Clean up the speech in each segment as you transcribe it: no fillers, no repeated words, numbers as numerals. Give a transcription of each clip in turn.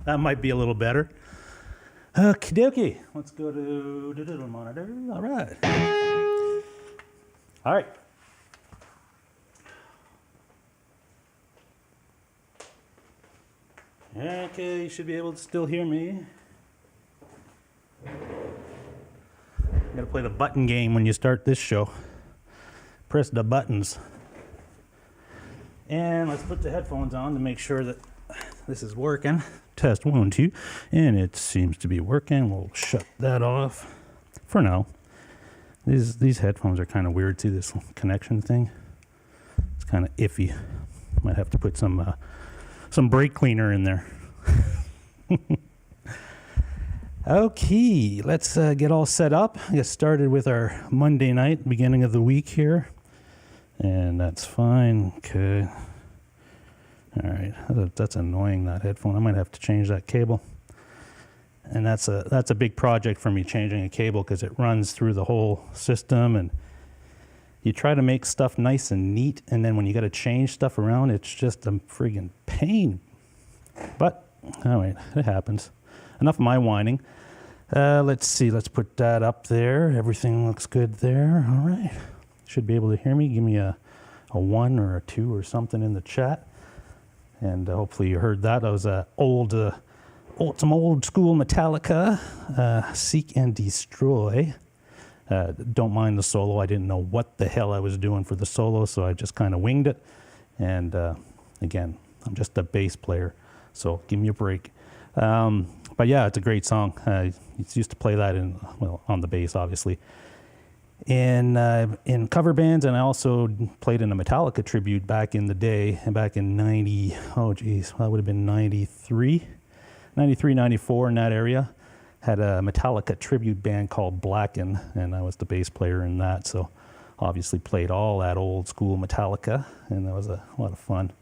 That might be a little better. Okie dokie. Let's go to the digital monitor. All right. All right. Okay, you should be able to still hear me. You gotta play the button game when you start this show. Press the buttons. And let's put the headphones on to make sure that this is working. Test 1, 2, and it seems to be working. We'll shut that off for now. These headphones are kind of weird too, this connection thing. It's kind of iffy. Might have to put some brake cleaner in there. Okay, let's get all set up. Get started with our Monday night, beginning of the week here. And that's fine. Okay. All right, that's annoying, that headphone. I might have to change that cable. And that's a big project for me, changing a cable, because it runs through the whole system, and you try to make stuff nice and neat, and then when you got to change stuff around, it's just a friggin' pain. But, all right, it happens. Enough of my whining. Let's see, let's put that up there. Everything looks good there. All right. Should be able to hear me. Give me a 1 or a 2 or something in the chat. And hopefully you heard that. That was some old school Metallica, Seek and Destroy. Don't mind the solo. I didn't know what the hell I was doing for the solo, so I just kind of winged it. And again, I'm just a bass player, so give me a break. But yeah, it's a great song. I used to play that on the bass, obviously. In cover bands, and I also played in a Metallica tribute back in the day, and back in that would have been 93, 94, in that area. Had a Metallica tribute band called Blacken, and I was the bass player in that, so obviously played all that old school Metallica, and that was a lot of fun.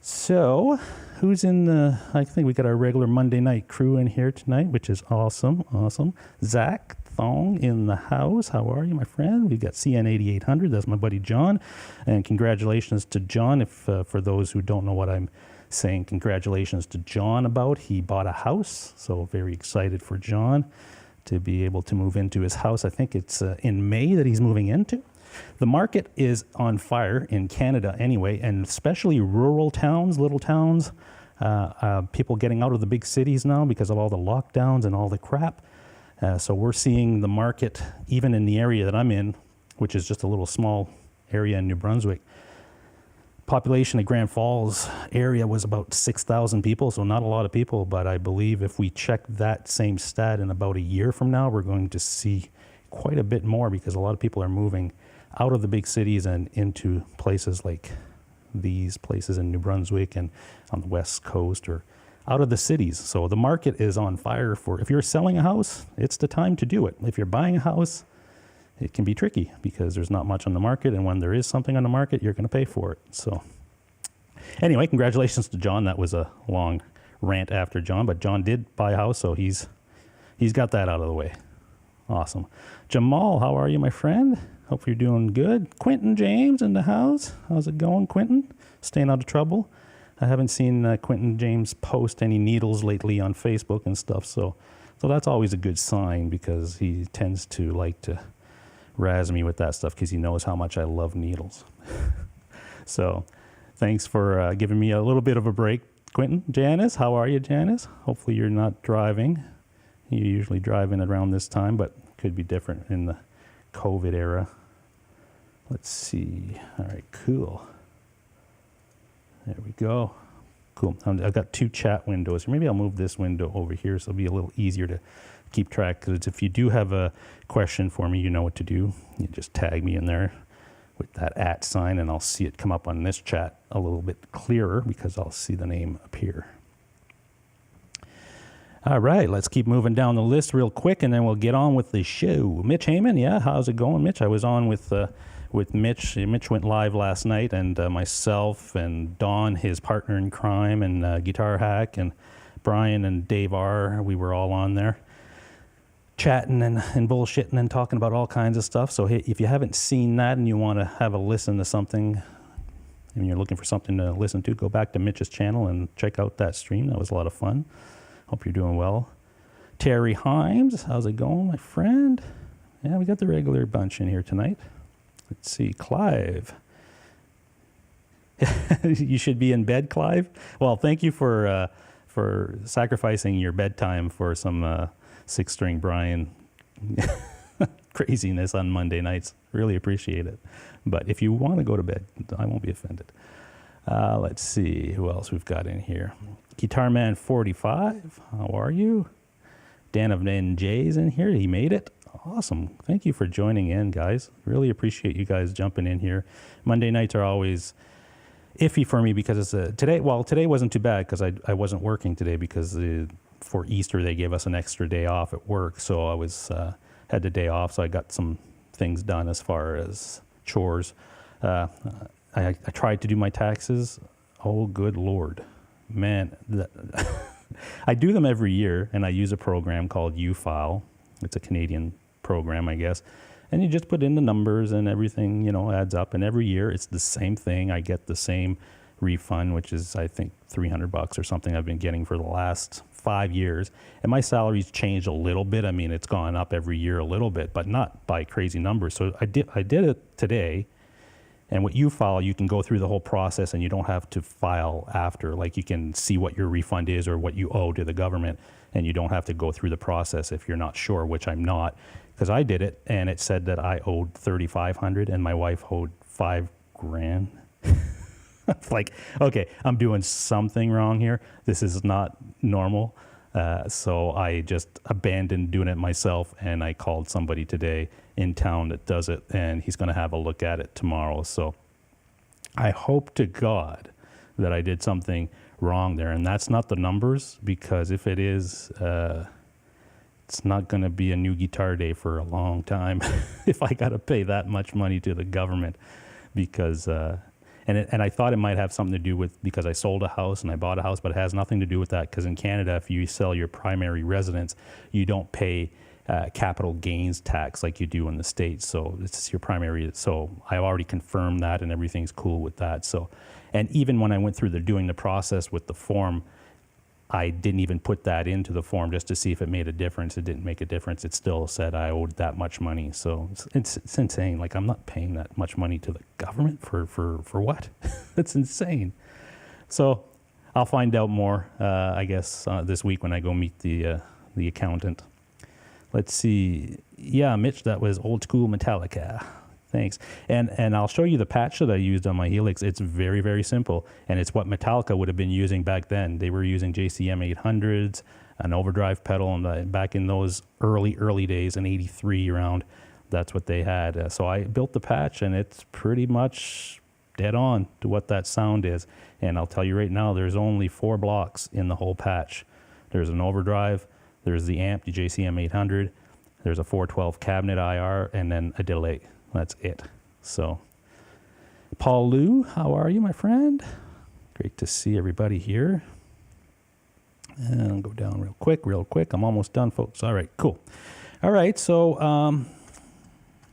So, who's in the, I think we got our regular Monday night crew in here tonight, which is awesome, awesome. Zach Thong in the house. How are you, my friend? We've got CN8800. That's my buddy John. And congratulations to John. If for those who don't know what I'm saying, congratulations to John about. He bought a house, so very excited for John to be able to move into his house. I think it's in May that he's moving into. The market is on fire in Canada anyway, and especially rural towns, little towns, people getting out of the big cities now because of all the lockdowns and all the crap. So we're seeing the market, even in the area that I'm in, which is just a little small area in New Brunswick. Population of Grand Falls area was about 6,000 people, so not a lot of people, but I believe if we check that same stat in about a year from now, we're going to see quite a bit more because a lot of people are moving out of the big cities and into places like these places in New Brunswick and on the West Coast or out of the cities. So the market is on fire for, if you're selling a house, it's the time to do it. If you're buying a house, it can be tricky because there's not much on the market, and when there is something on the market, you're going to pay for it. So anyway, congratulations to John. That was a long rant after John, but John did buy a house, so he's got that out of the way. Awesome. Jamal, how are you, my friend? Hope you're doing good. Quentin James in the house. How's it going, Quentin? Staying out of trouble? I haven't seen Quentin James post any needles lately on Facebook and stuff, so that's always a good sign because he tends to like to razz me with that stuff because he knows how much I love needles. So thanks for giving me a little bit of a break, Quentin. Janice, how are you, Janice? Hopefully you're not driving. You usually drive in around this time, but could be different in the COVID era. Let's see. All right, cool. There we go. Cool. I've got two chat windows here. Maybe I'll move this window over here so it'll be a little easier to keep track. Because if you do have a question for me, you know what to do. You just tag me in there with that @ sign, and I'll see it come up on this chat a little bit clearer because I'll see the name appear. All right, let's keep moving down the list real quick, and then we'll get on with the show. Mitch Heyman, yeah, how's it going, Mitch? I was on with Mitch. Mitch went live last night, and myself and Don, his partner in crime, and Guitar Hack, and Brian and Dave R. We were all on there chatting and bullshitting and talking about all kinds of stuff. So hey, if you haven't seen that and you want to have a listen to something, and you're looking for something to listen to, go back to Mitch's channel and check out that stream. That was a lot of fun. Hope you're doing well. Terry Himes, how's it going, my friend? Yeah, we got the regular bunch in here tonight. Let's see, Clive. You should be in bed, Clive. Well, thank you for sacrificing your bedtime for some six-string Brian craziness on Monday nights. Really appreciate it. But if you want to go to bed, I won't be offended. Let's see who else we've got in here. Guitar Man 45, how are you? Dan of NJ's in here. He made it. Awesome. Thank you for joining in, guys. Really appreciate you guys jumping in here. Monday nights are always iffy for me because it's today. Well, today wasn't too bad because I wasn't working today because for Easter they gave us an extra day off at work, so I was had the day off, so I got some things done as far as chores. I tried to do my taxes. Oh, good Lord. Man, I do them every year, and I use a program called UFile. It's a Canadian program, I guess. And you just put in the numbers and everything, adds up. And every year it's the same thing. I get the same refund, which is, I think, $300 or something I've been getting for the last 5 years. And my salary's changed a little bit. I mean, it's gone up every year a little bit, but not by crazy numbers. So I did it today. And what you file, you can go through the whole process and you don't have to file after. Like you can see what your refund is or what you owe to the government, and you don't have to go through the process if you're not sure, which I'm not, because I did it and it said that I owed $3,500 and my wife owed $5,000. It's like, okay, I'm doing something wrong here. This is not normal. So I just abandoned doing it myself, and I called somebody today in town that does it, and he's going to have a look at it tomorrow. So I hope to God that I did something wrong there, and that's not the numbers, because if it is, it's not going to be a new guitar day for a long time if I got to pay that much money to the government, because And I thought it might have something to do with because I sold a house and I bought a house, but it has nothing to do with that because in Canada, if you sell your primary residence, you don't pay capital gains tax like you do in the States. So it's your primary. So I've already confirmed that and everything's cool with that. So, and even when I went through doing the process with the form, I didn't even put that into the form just to see if it made a difference. It didn't make a difference. It still said I owed that much money. So it's insane. Like I'm not paying that much money to the government for what? That's insane. So I'll find out more, I guess, this week when I go meet the accountant. Let's see. Yeah, Mitch, that was old school Metallica. Thanks. And I'll show you the patch that I used on my Helix. It's very, very simple. And it's what Metallica would have been using back then. They were using JCM 800s, an overdrive pedal, and back in those early days in 83 around, that's what they had. So I built the patch, and it's pretty much dead on to what that sound is. And I'll tell you right now, there's only 4 blocks in the whole patch. There's an overdrive, there's the amp, the JCM 800, there's a 412 cabinet IR, and then a delay. That's it. So, Paul Lou, how are you, my friend? Great to see everybody here. And I'll go down real quick. I'm almost done, folks. All right, cool. All right, so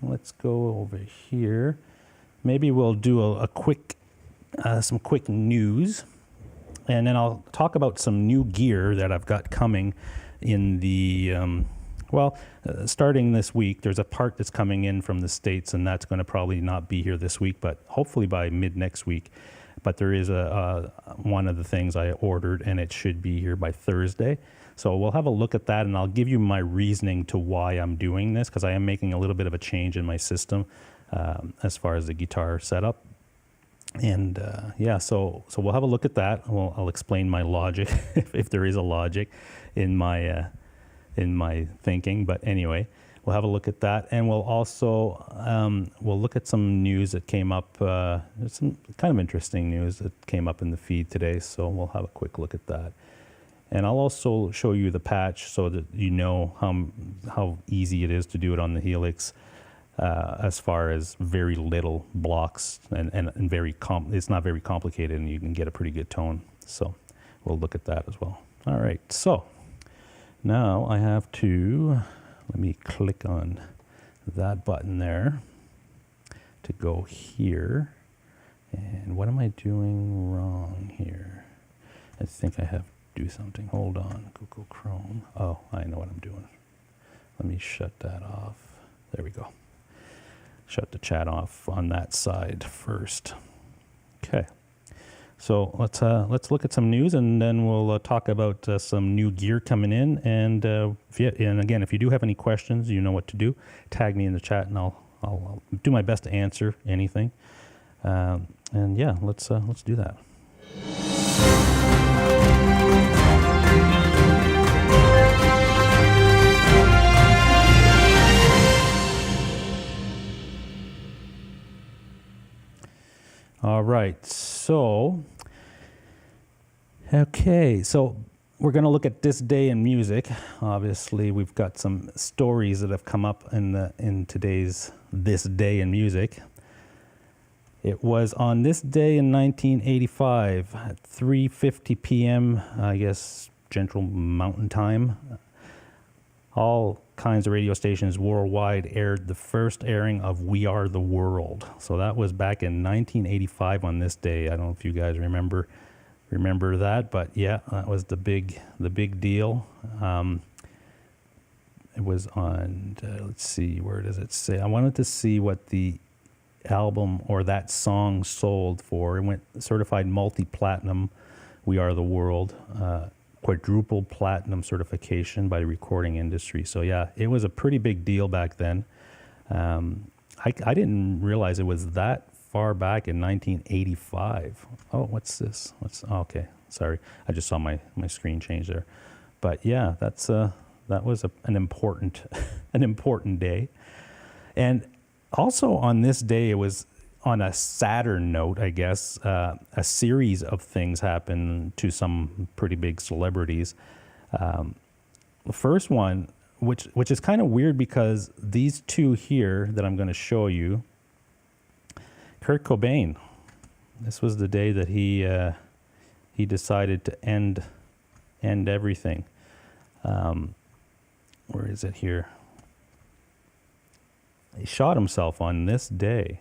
let's go over here. Maybe we'll do a quick, some quick news, and then I'll talk about some new gear that I've got coming in the. Starting this week, there's a part that's coming in from the States, and that's going to probably not be here this week, but hopefully by mid next week. But there is one of the things I ordered, and it should be here by Thursday. So we'll have a look at that, and I'll give you my reasoning to why I'm doing this, because I am making a little bit of a change in my system as far as the guitar setup. And so we'll have a look at that. I'll explain my logic, if there is a logic in my thinking, but anyway, we'll have a look at that, and we'll also we'll look at some news that came up. There's some kind of interesting news that came up in the feed today, so we'll have a quick look at that. And I'll also show you the patch so that you know how easy it is to do it on the Helix, as far as very little blocks and it's not very complicated, and you can get a pretty good tone. So we'll look at that as well. All right, so. Now I have to, let me click on that button there to go here. And what am I doing wrong here? I think I have to do something. Hold on, Google Chrome. Oh, I know what I'm doing. Let me shut that off. There we go. Shut the chat off on that side first. Okay. So let's look at some news, and then we'll talk about some new gear coming in. And again, if you do have any questions, you know what to do. Tag me in the chat, and I'll do my best to answer anything. And yeah, let's do that. All right, so we're going to look at this day in music. Obviously, we've got some stories that have come up in today's This Day in Music. It was on this day in 1985 at 3:50 p.m., I guess, Central Mountain Time. All kinds of radio stations worldwide aired the first airing of We Are the World. So that was back in 1985 on this day. I don't know if you guys remember that, but yeah, that was the big deal. It was on, let's see, where does it say? I wanted to see what the album or that song sold for. It went certified multi-platinum, We Are the World, quadruple platinum certification by the recording industry. So yeah, it was a pretty big deal back then. I didn't realize it was that far back in 1985. Oh, what's this? Okay, sorry. I just saw my screen change there. But yeah, that was an important day. And also on this day, it was on a sadder note, I guess, a series of things happened to some pretty big celebrities. The first one, which is kind of weird because these two here that I'm going to show you, Kurt Cobain This was the day that he decided to end everything. Where is it here? He shot himself on this day,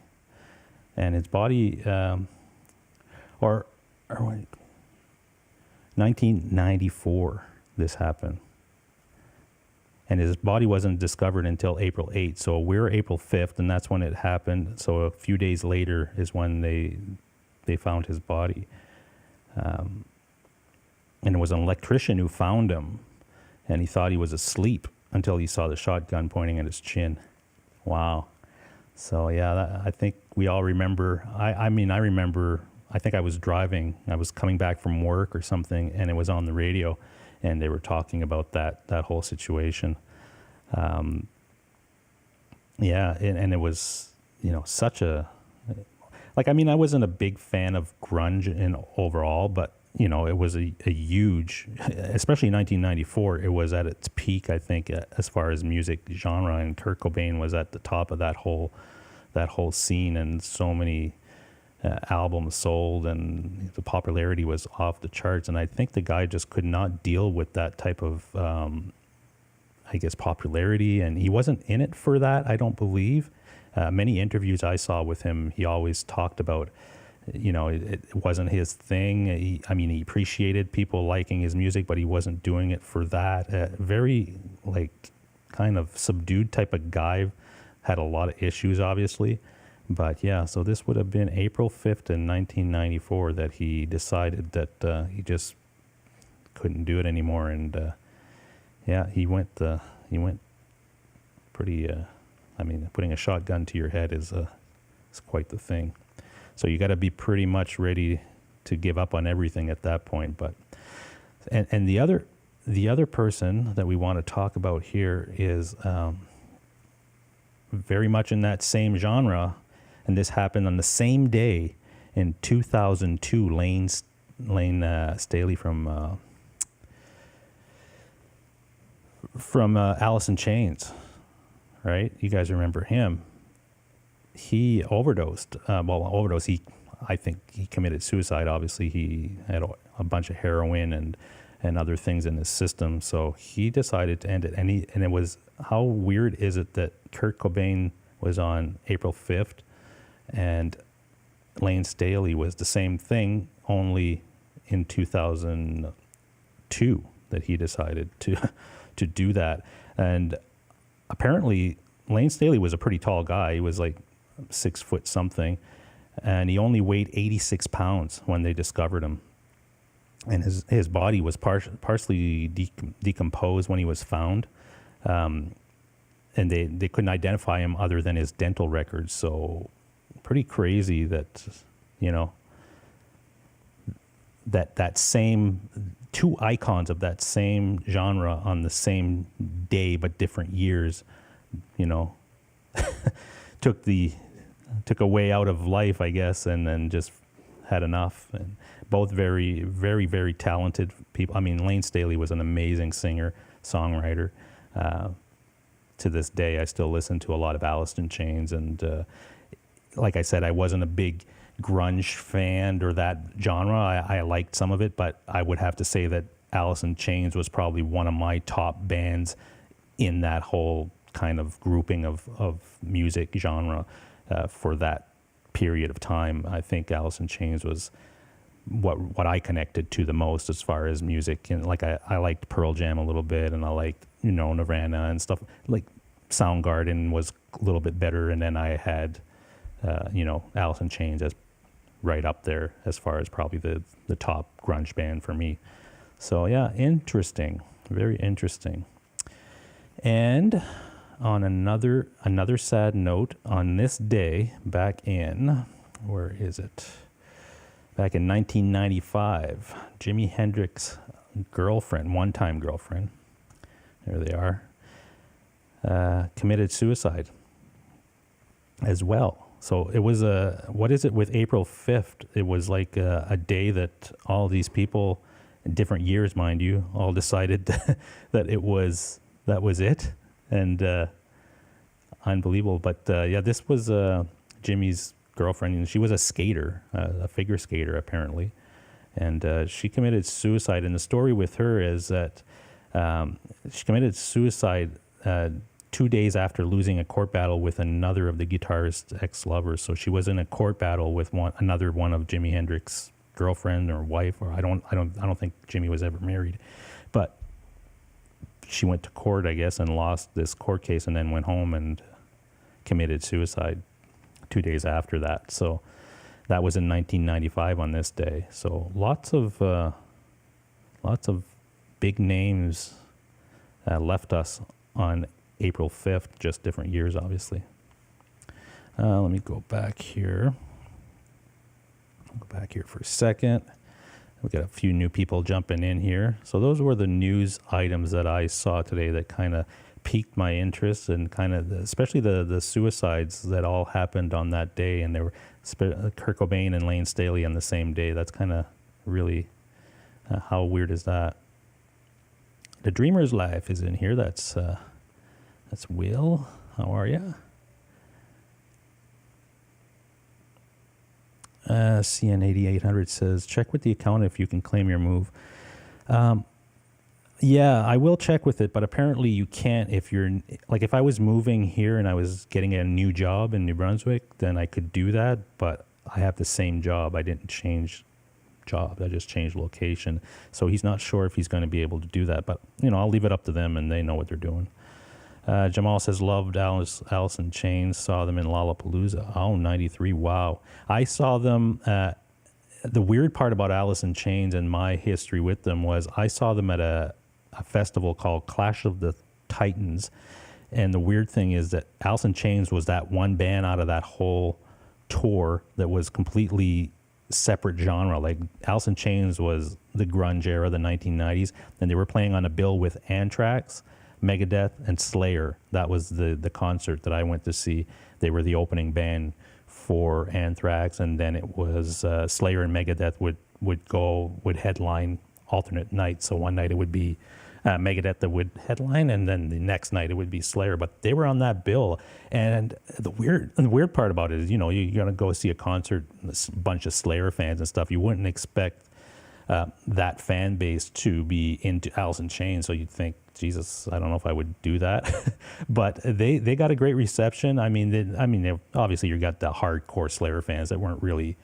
and his body, or 1994, this happened. And his body wasn't discovered until April 8th. So we're April 5th, and that's when it happened. So a few days later is when they found his body. And it was an electrician who found him, and he thought he was asleep until he saw the shotgun pointing at his chin. Wow. So yeah, I think we all remember. I remember, I think I was driving. I was coming back from work or something, and it was on the radio, and they were talking about that whole situation. Yeah, and it was, such a, I wasn't a big fan of grunge in overall, but, it was a huge, especially in 1994, it was at its peak, I think, as far as music genre, and Kurt Cobain was at the top of that whole scene, and so many albums sold, and the popularity was off the charts. And I think the guy just could not deal with that type of, popularity, and he wasn't in it for that, I don't believe. Many interviews I saw with him, he always talked about, it wasn't his thing. He appreciated people liking his music, but he wasn't doing it for that. Very, kind of subdued type of guy, had a lot of issues, obviously. But yeah, so this would have been April 5th in 1994 that he decided that he just couldn't do it anymore. And he went pretty, putting a shotgun to your head is quite the thing. So you got to be pretty much ready to give up on everything at that point. But and the other person that we want to talk about here is very much in that same genre, and this happened on the same day in 2002. Lane Staley from Alice in Chains, right? You guys remember him? He overdosed. I think he committed suicide. Obviously, he had a bunch of heroin and other things in his system. So he decided to end it. And it was, how weird is it that Kurt Cobain was on April 5th and Lane Staley was the same thing, only in 2002 that he decided to do that. And apparently Lane Staley was a pretty tall guy. He was 6 foot something, and he only weighed 86 pounds when they discovered him. And his body was partially decomposed when he was found, and they couldn't identify him other than his dental records. So pretty crazy that that same two icons of that same genre on the same day but different years, took a way out of life, I guess, and then just had enough. And both very, very, very talented people. Lane Staley was an amazing singer, songwriter. To this day, I still listen to a lot of Alice in Chains. And like I said, I wasn't a big grunge fan or that genre. I liked some of it, but I would have to say that Alice in Chains was probably one of my top bands in that whole kind of grouping of music genre for that period of time. I think Alice in Chains was what I connected to the most as far as music. And I liked Pearl Jam a little bit, and I liked Nirvana and stuff. Soundgarden was a little bit better, and then I had Alice in Chains as right up there as far as probably the top grunge band for me. So yeah, interesting, very interesting. And on another sad note, on this day back in, where is it? Back in 1995, Jimi Hendrix's girlfriend, one-time girlfriend, there they are, committed suicide as well. So it was what is it with April 5th? It was like a day that all these people, in different years, mind you, all decided that that was it. And unbelievable. But yeah, this was Jimmy's girlfriend, and she was a skater, a figure skater apparently, and she committed suicide. And the story with her is that she committed suicide 2 days after losing a court battle with another of the guitarist's ex-lovers. So she was in a court battle with another one of Jimi Hendrix's girlfriend or wife, or I don't think Jimmy was ever married, but she went to court, I guess, and lost this court case, and then went home and committed suicide 2 days after that. So that was in 1995 on this day. So lots of big names left us on April 5th, just different years, obviously. Let me go back here. I'll go back here for a second. We've got a few new people jumping in here. So those were the news items that I saw today that kind of piqued my interest, and kind of especially the suicides that all happened on that day, and they were Kurt Cobain and Lane Staley on the same day. That's kind of really how weird is that? The Dreamer's Life is in here. That's Will. How are you? CN8800 says, check with the account if you can claim your move. Yeah, I will check with it, but apparently you can't if you're, like if I was moving here and I was getting a new job in New Brunswick, then I could do that, but I have the same job. I didn't change job. I just changed location. So he's not sure if he's going to be able to do that, but I'll leave it up to them and they know what they're doing. Jamal says, loved Alice in Chains, saw them in Lollapalooza. Oh, 93. Wow. I saw them. The weird part about Alice in Chains and my history with them was I saw them at a festival called Clash of the Titans. And the weird thing is that Alice in Chains was that one band out of that whole tour that was completely separate genre. Like Alice in Chains was the grunge era, the 1990s, and they were playing on a bill with Anthrax, Megadeth, and Slayer. That was the concert that I went to see. They were the opening band for Anthrax, and then it was Slayer and Megadeth would headline alternate nights. So one night it would be Megadeth that would headline, and then the next night it would be Slayer. But they were on that bill, and the weird part about it is, you're gonna go see a concert, a bunch of Slayer fans and stuff. You wouldn't expect that fan base to be into Alice in Chains, so you'd think, Jesus, I don't know if I would do that. But they got a great reception. Obviously you got the hardcore Slayer fans that weren't really,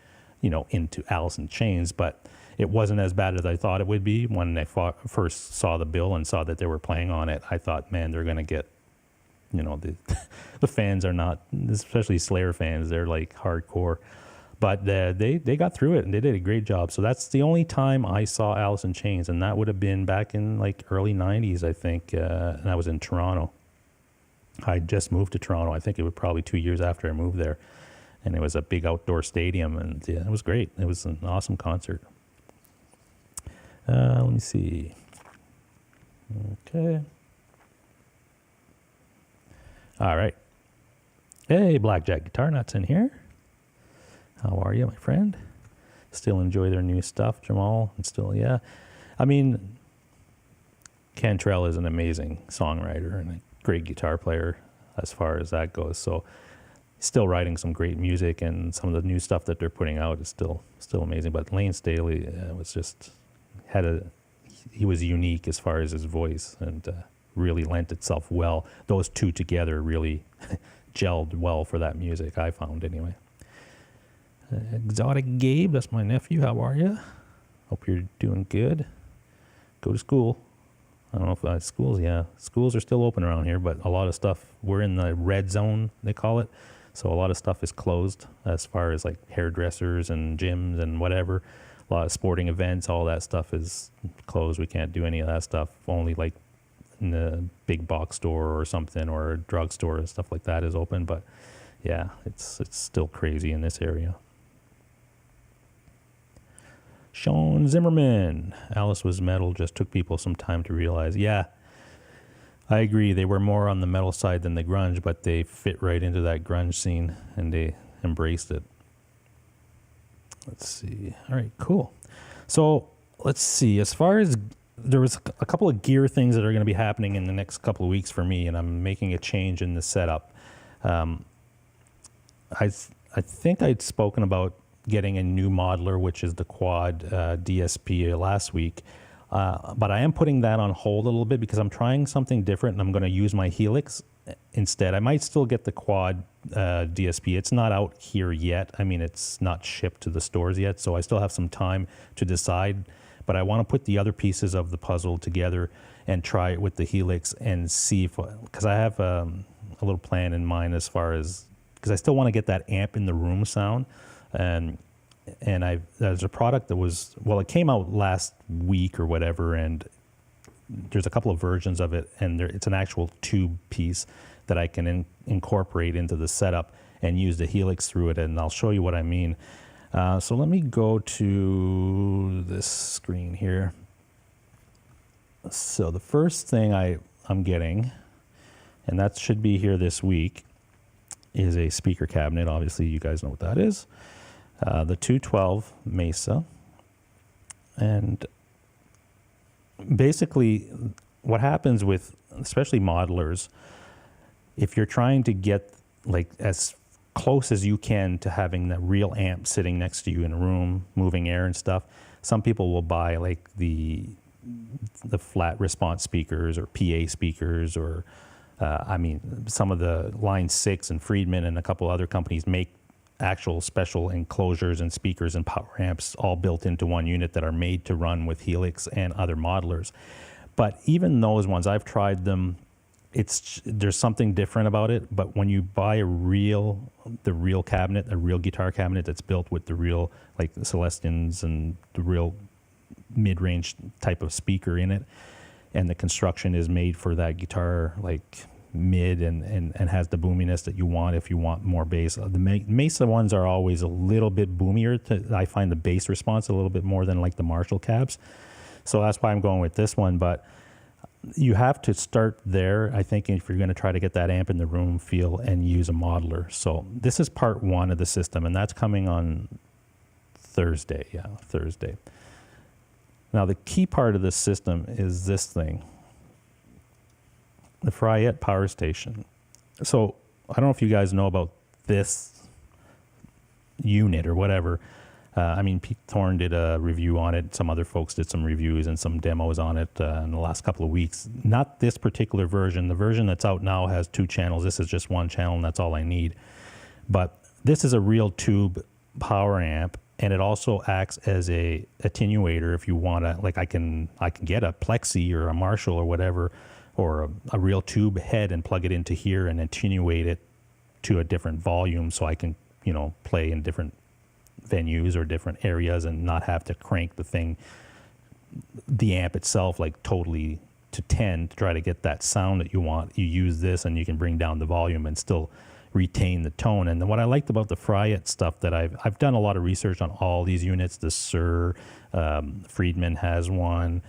into Alice in Chains, but it wasn't as bad as I thought it would be. When I first saw the bill and saw that they were playing on it, I thought, man, they're going to get, the fans are not, especially Slayer fans, they're like hardcore. But they got through it, and they did a great job. So that's the only time I saw Alice in Chains, and that would have been back in like early 90s, I think, and I was in Toronto. I just moved to Toronto. I think it was probably 2 years after I moved there, and it was a big outdoor stadium, and yeah, it was great. It was an awesome concert. Let me see. Okay. All right. Hey, Blackjack Guitar Nuts in here. How are you, my friend? Still enjoy their new stuff, Jamal? And still, yeah. Cantrell is an amazing songwriter and a great guitar player as far as that goes. So still writing some great music, and some of the new stuff that they're putting out is still amazing. But Lane Staley was just, he was unique as far as his voice, and really lent itself well. Those two together really gelled well for that music, I found anyway. Exotic Gabe, that's my nephew. How are you? Hope you're doing good. Go to school. I don't know if schools are still open around here, but a lot of stuff, we're in the red zone, they call it. So a lot of stuff is closed as far as like hairdressers and gyms and whatever. A lot of sporting events, all that stuff is closed. We can't do any of that stuff. Only like in the big box store or something, or a drugstore and stuff like that is open. But yeah, it's still crazy in this area. Sean Zimmerman, Alice was metal, just took people some time to realize. Yeah, I agree. They were more on the metal side than the grunge, but they fit right into that grunge scene, and they embraced it. Let's see. All right, cool. So let's see. As far as, there was a couple of gear things that are going to be happening in the next couple of weeks for me, and I'm making a change in the setup. I think I'd spoken about getting a new modeler, which is the Quad DSP last week. But I am putting that on hold a little bit because I'm trying something different, and I'm going to use my Helix instead. I might still get the Quad DSP. It's not out here yet. I mean, it's not shipped to the stores yet, so I still have some time to decide. But I want to put the other pieces of the puzzle together and try it with the Helix and see if, because I have a little plan in mind as far as, because I still want to get that amp in the room sound. And there's a product that was, well, it came out last week or whatever, and there's a couple of versions of it, and it's an actual tube piece that I can incorporate into the setup and use the Helix through it, and I'll show you what I mean. So let me go to this screen here. So the first thing I'm getting, and that should be here this week, is a speaker cabinet. Obviously, you guys know what that is. The 212 Mesa. And basically, what happens with, especially modelers, if you're trying to get like as close as you can to having that real amp sitting next to you in a room, moving air and stuff, some people will buy like the flat response speakers or PA speakers, or I mean, some of the Line 6 and Friedman and a couple other companies make actual special enclosures and speakers and power amps all built into one unit that are made to run with Helix and other modelers. But even those ones, I've tried them, there's something different about it. But when you buy the real cabinet, a real guitar cabinet that's built with the real, like the Celestians and the real mid-range type of speaker in it, and the construction is made for that guitar, like mid and has the boominess that you want if you want more bass. The Mesa ones are always a little bit boomier. I find the bass response a little bit more than like the Marshall cabs. So that's why I'm going with this one. But you have to start there, I think, if you're going to try to get that amp in the room feel and use a modeler. So this is part one of the system, and that's coming on Thursday. Yeah, Thursday. Now, the key part of this system is this thing, the Fryette Power Station. So I don't know if you guys know about this unit or whatever. I mean, Pete Thorne did a review on it. Some other folks did some reviews and some demos on it in the last couple of weeks. Not this particular version. The version that's out now has 2 channels. This is just 1 channel, and that's all I need. But this is a real tube power amp, and it also acts as a attenuator if you want to, like I can get a Plexi or a Marshall or whatever, or a real tube head and plug it into here and attenuate it to a different volume so I can, play in different venues or different areas and not have to crank the amp itself like totally to 10 to try to get that sound that you want. You use this and you can bring down the volume and still retain the tone. And what I liked about the Fryette stuff, that I've done a lot of research on all these units. The Sir, Friedman has one.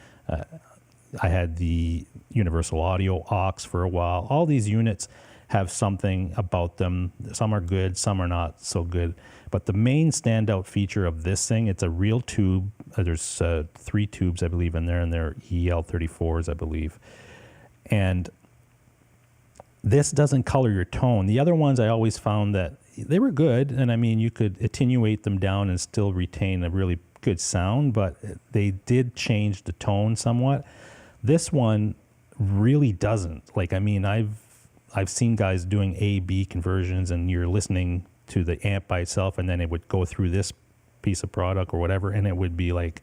I had the Universal Audio aux for a while. All these units have something about them. Some are good, some are not so good. But the main standout feature of this thing, it's a real tube. There's 3 tubes, I believe, in there, and they're EL34s, I believe. And this doesn't color your tone. The other ones, I always found that they were good, and I mean, you could attenuate them down and still retain a really good sound, but they did change the tone somewhat. This one really doesn't. Like, I mean, I've seen guys doing A/B conversions, and you're listening to the amp by itself, and then it would go through this piece of product or whatever, and it would be like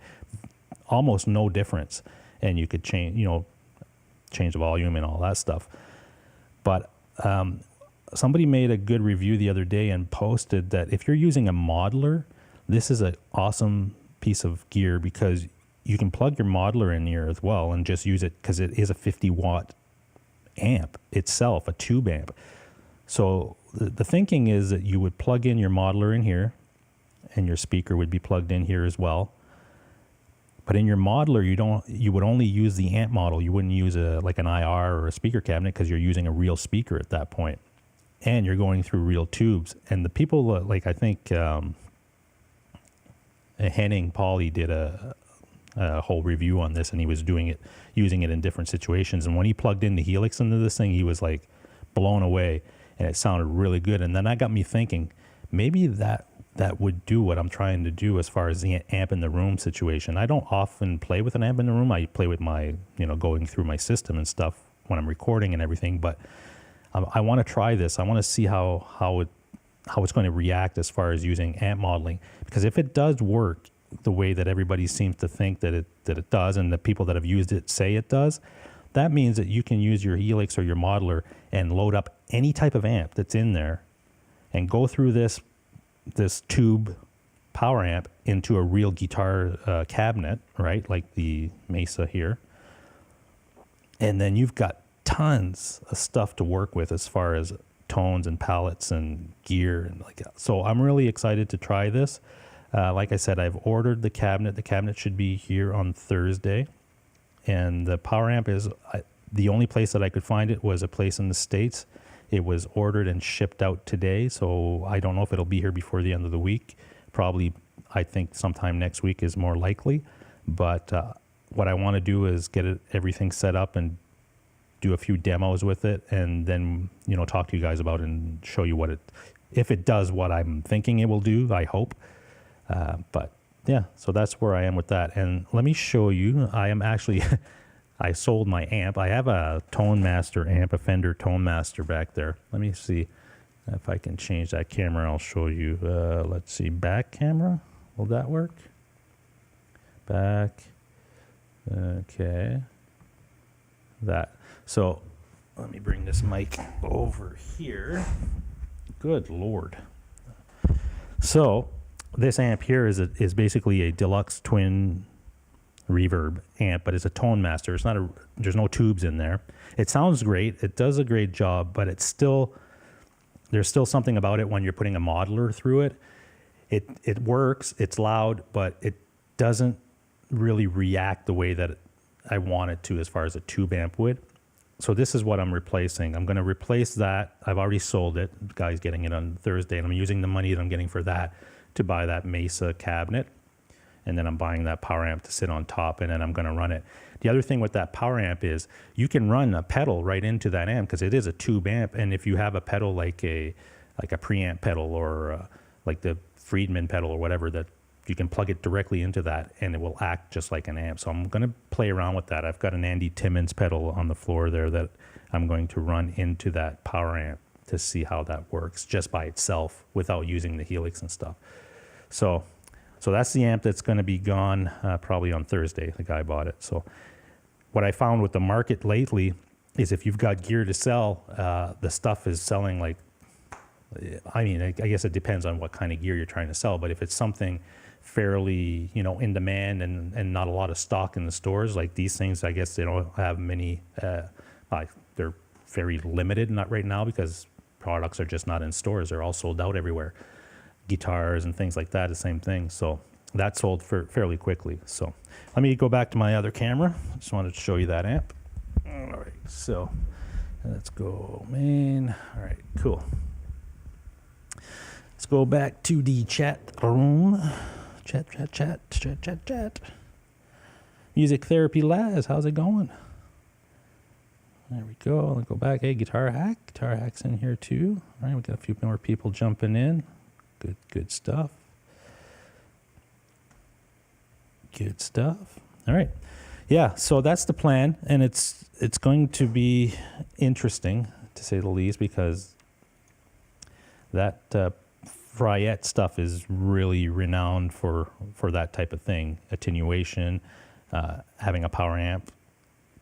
almost no difference. And you could change the volume and all that stuff. But somebody made a good review the other day and posted that if you're using a modeler, this is an awesome piece of gear, because you can plug your modeler in here as well and just use it, because it is a 50-watt amp itself, a tube amp. So the thinking is that you would plug in your modeler in here, and your speaker would be plugged in here as well. But in your modeler, you would only use the amp model. You wouldn't use like an IR or a speaker cabinet, because you're using a real speaker at that point, and you're going through real tubes. And the people like, I think Henning Pauly did a whole review on this, and he was using it in different situations. And when he plugged in the Helix into this thing, he was like blown away, and it sounded really good. And then that got me thinking, maybe that would do what I'm trying to do as far as the amp in the room situation. I don't often play with an amp in the room. I play with my, going through my system and stuff when I'm recording and everything, but I want to try this. I want to see how it's going to react as far as using amp modeling, because if it does work the way that everybody seems to think that it does, and the people that have used it say it does, that means that you can use your Helix or your modeler and load up any type of amp that's in there and go through this tube power amp into a real guitar cabinet, right? Like the Mesa here. And then you've got tons of stuff to work with as far as tones and palettes and gear and like that. So I'm really excited to try this. Like I said, I've ordered the cabinet. The cabinet should be here on Thursday. And the power amp is, the only place that I could find it was a place in the States. It was ordered and shipped out today, so I don't know if it'll be here before the end of the week. Probably, I think sometime next week is more likely. But what I want to do is get everything set up and do a few demos with it, and then talk to you guys about it and show you if it does what I'm thinking it will do. I hope. But yeah, so that's where I am with that. And let me show you. I am actually. I sold my amp. I have a Tone Master amp, a Fender Tone Master back there. Let me see if I can change that camera. I'll show you. Let's see, back camera. Will that work? Back. Okay. That. So let me bring this mic over here. Good Lord. So this amp here is basically a deluxe twin reverb amp, but it's a Tone Master. It's not there's no tubes in there. It sounds great. It does a great job, but there's still something about it when you're putting a modeler through it. It works, it's loud, but it doesn't really react the way that I want it to as far as a tube amp would. So this is what I'm replacing. I'm going to replace that. I've already sold it. The guy's getting it on Thursday, and I'm using the money that I'm getting for that to buy that Mesa cabinet. And then I'm buying that power amp to sit on top, and then I'm going to run it. The other thing with that power amp is you can run a pedal right into that amp because it is a tube amp. And if you have a pedal like a preamp pedal or like the Friedman pedal or whatever, that you can plug it directly into that and it will act just like an amp. So I'm going to play around with that. I've got an Andy Timmons pedal on the floor there that I'm going to run into that power amp to see how that works just by itself without using the Helix and stuff. So that's the amp that's going to be gone probably on Thursday. The guy bought it. So what I found with the market lately is if you've got gear to sell, the stuff is selling like, I mean, I guess it depends on what kind of gear you're trying to sell. But if it's something fairly, in demand and not a lot of stock in the stores, like these things, I guess they don't have many, they're very limited, not right now, because products are just not in stores. They're all sold out everywhere. Guitars and things like that, the same thing. So that sold fairly quickly. So let me go back to my other camera. I just wanted to show you that amp. All right, so let's go main. All right, cool. Let's go back to the chat room. Chat. Music Therapy Laz, how's it going? There we go. Let's go back. Hey, Guitar Hack. Guitar Hack's in here too. All right, we got a few more people jumping in. Good stuff. Good stuff. All right. Yeah, so that's the plan, and it's going to be interesting, to say the least, because that Fryette stuff is really renowned for that type of thing. Attenuation, having a power amp.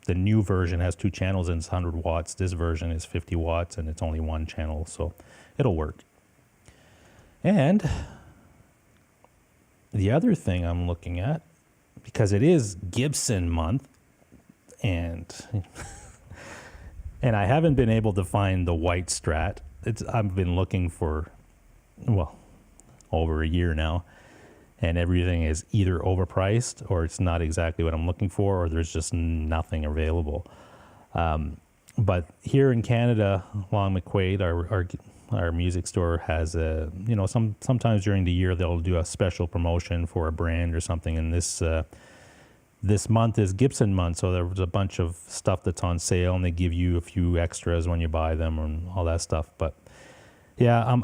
The new version has 2 channels and it's 100 watts. This version is 50 watts and it's only 1 channel, so it'll work. And the other thing I'm looking at, because it is Gibson month, and I haven't been able to find the white Strat. I've been looking for, over a year now, and everything is either overpriced or it's not exactly what I'm looking for, or there's just nothing available. But here in Canada, Long McQuaid, our music store has sometimes during the year they'll do a special promotion for a brand or something, and this month is Gibson month, so there was a bunch of stuff that's on sale, and they give you a few extras when you buy them and all that stuff. But yeah,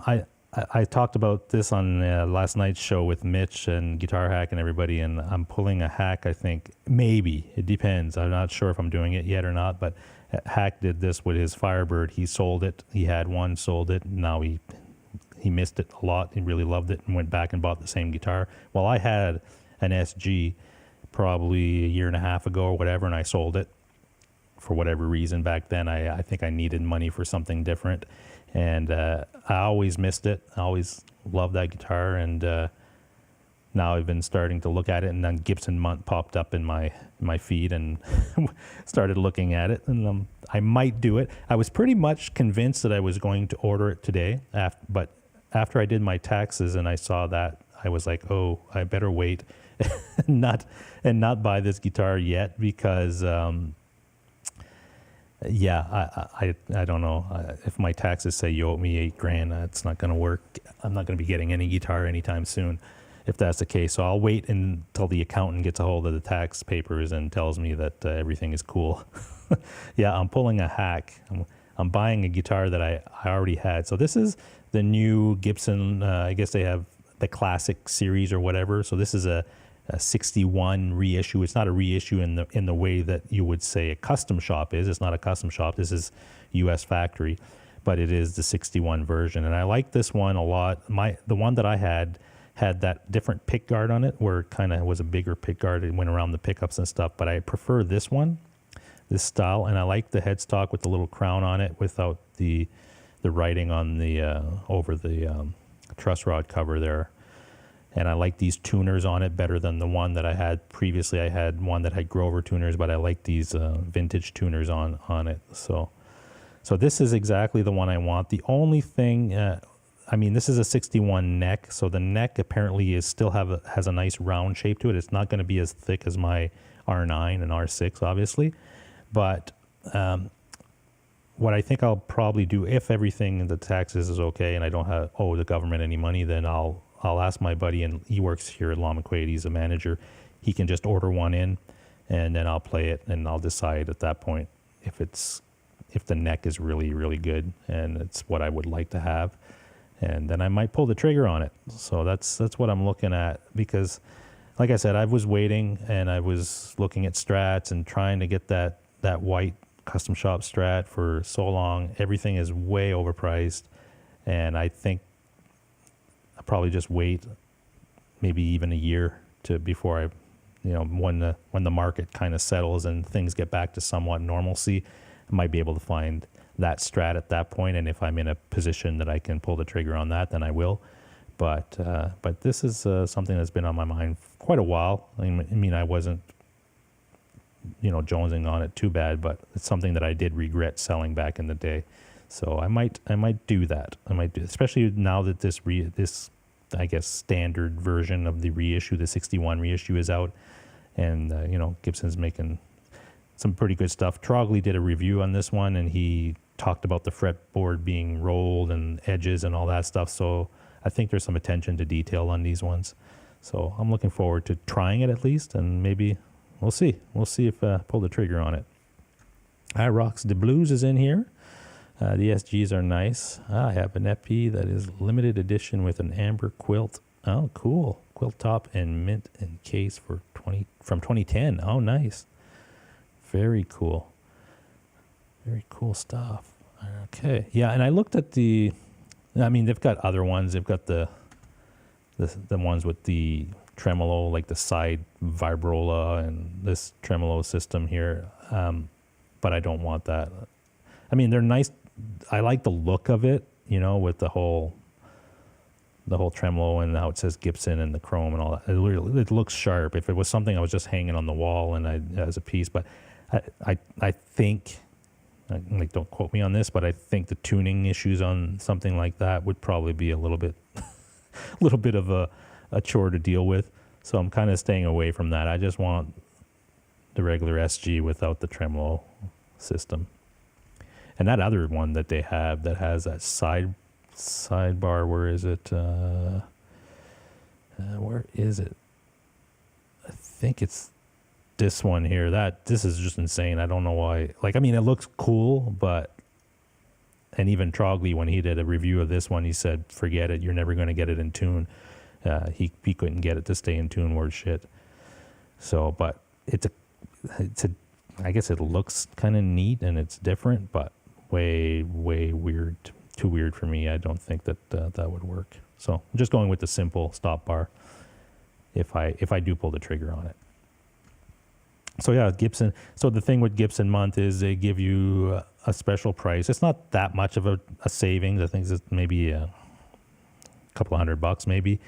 I talked about this on last night's show with Mitch and Guitar Hack and everybody, and I'm pulling a Hack, I think. Maybe. It depends. I'm not sure if I'm doing it yet or not, but Hack did this with his Firebird. He sold it. He had one, sold it. Now he missed it a lot. He really loved it and went back and bought the same guitar. Well, I had an SG probably a year and a half ago or whatever, and I sold it for whatever reason back then. I think I needed money for something different, and I always missed it. I always loved that guitar, and now I've been starting to look at it, and then Gibson Munt popped up in my feed, and started looking at it, and I might do it. I was pretty much convinced that I was going to order it today, but after I did my taxes and I saw that, I was like, oh, I better wait and not buy this guitar yet, because I don't know. If my taxes say you owe me $8,000, it's not going to work. I'm not going to be getting any guitar anytime soon, if that's the case. So I'll wait until the accountant gets a hold of the tax papers and tells me that everything is cool. Yeah, I'm pulling a Hack. I'm buying a guitar that I already had. So this is the new Gibson. I guess they have the Classic series or whatever. So this is a 61 reissue. It's not a reissue in the way that you would say a custom shop is. It's not a custom shop. This is U.S. factory, but it is the 61 version. And I like this one a lot. The one that I had that different pick guard on it, where it kind of was a bigger pick guard. It went around the pickups and stuff, but I prefer this one, this style. And I like the headstock with the little crown on it without the writing on the over the truss rod cover there. And I like these tuners on it better than the one that I had previously. I had one that had Grover tuners, but I like these vintage tuners on it. So this is exactly the one I want. The only thing, this is a 61 neck, so the neck apparently still has a nice round shape to it. It's not going to be as thick as my R9 and R6, obviously. But what I think I'll probably do, if everything in the taxes is okay and I don't owe the government any money, then I'll ask my buddy, and he works here at Law McQuaid. He's a manager. He can just order one in, and then I'll play it, and I'll decide at that point if the neck is really, really good and it's what I would like to have, and then I might pull the trigger on it. So that's what I'm looking at, because, like I said, I was waiting and I was looking at Strats and trying to get that white custom shop Strat for so long. Everything is way overpriced, and I think I'll probably just wait maybe even a year before when the market kind of settles and things get back to somewhat normalcy, I might be able to find that Strat at that point. And if I'm in a position that I can pull the trigger on that, then I will. But this is something that's been on my mind for quite a while. I wasn't jonesing on it too bad, but it's something that I did regret selling back in the day. So I might do that. Especially now that this I guess standard version of the reissue, the 61 reissue, is out, and Gibson's making some pretty good stuff. Trogley did a review on this one, and he talked about the fretboard being rolled and edges and all that stuff. So I think there's some attention to detail on these ones. So I'm looking forward to trying it at least, and maybe we'll see. We'll see if I pull the trigger on it. Rocks de Blues is in here. The SGs are nice. I have an EP that is limited edition with an amber quilt. Oh, cool. Quilt top and mint and case from 2010. Oh, nice. Very cool. Very cool stuff. Okay. Yeah, and I looked at they've got other ones. They've got the ones with the tremolo, like the side vibrola and this tremolo system here. But I don't want that. They're nice. I like the look of it, with the whole tremolo and how it says Gibson and the chrome and all that. It looks sharp. If it was something I was just hanging on the wall and as a piece, but I think, don't quote me on this, but I think the tuning issues on something like that would probably be a little bit of a chore to deal with. So I'm kind of staying away from that. I just want the regular SG without the tremolo system. And that other one that they have that has that sidebar, where is it? Where is it? I think it's this one here. This is just insane. I don't know why. It looks cool, but And even Trogley, when he did a review of this one, he said, forget it, you're never going to get it in tune. He couldn't get it to stay in tune worth shit. So, but it's a, I guess it looks kind of neat and it's different, but way weird, too weird for me. I don't think that that would work. So I'm just going with the simple stop bar if I do pull the trigger on it. So yeah, Gibson. So the thing with Gibson Month is they give you a special price. It's not that much of a savings. I think it's maybe a couple of $100 maybe.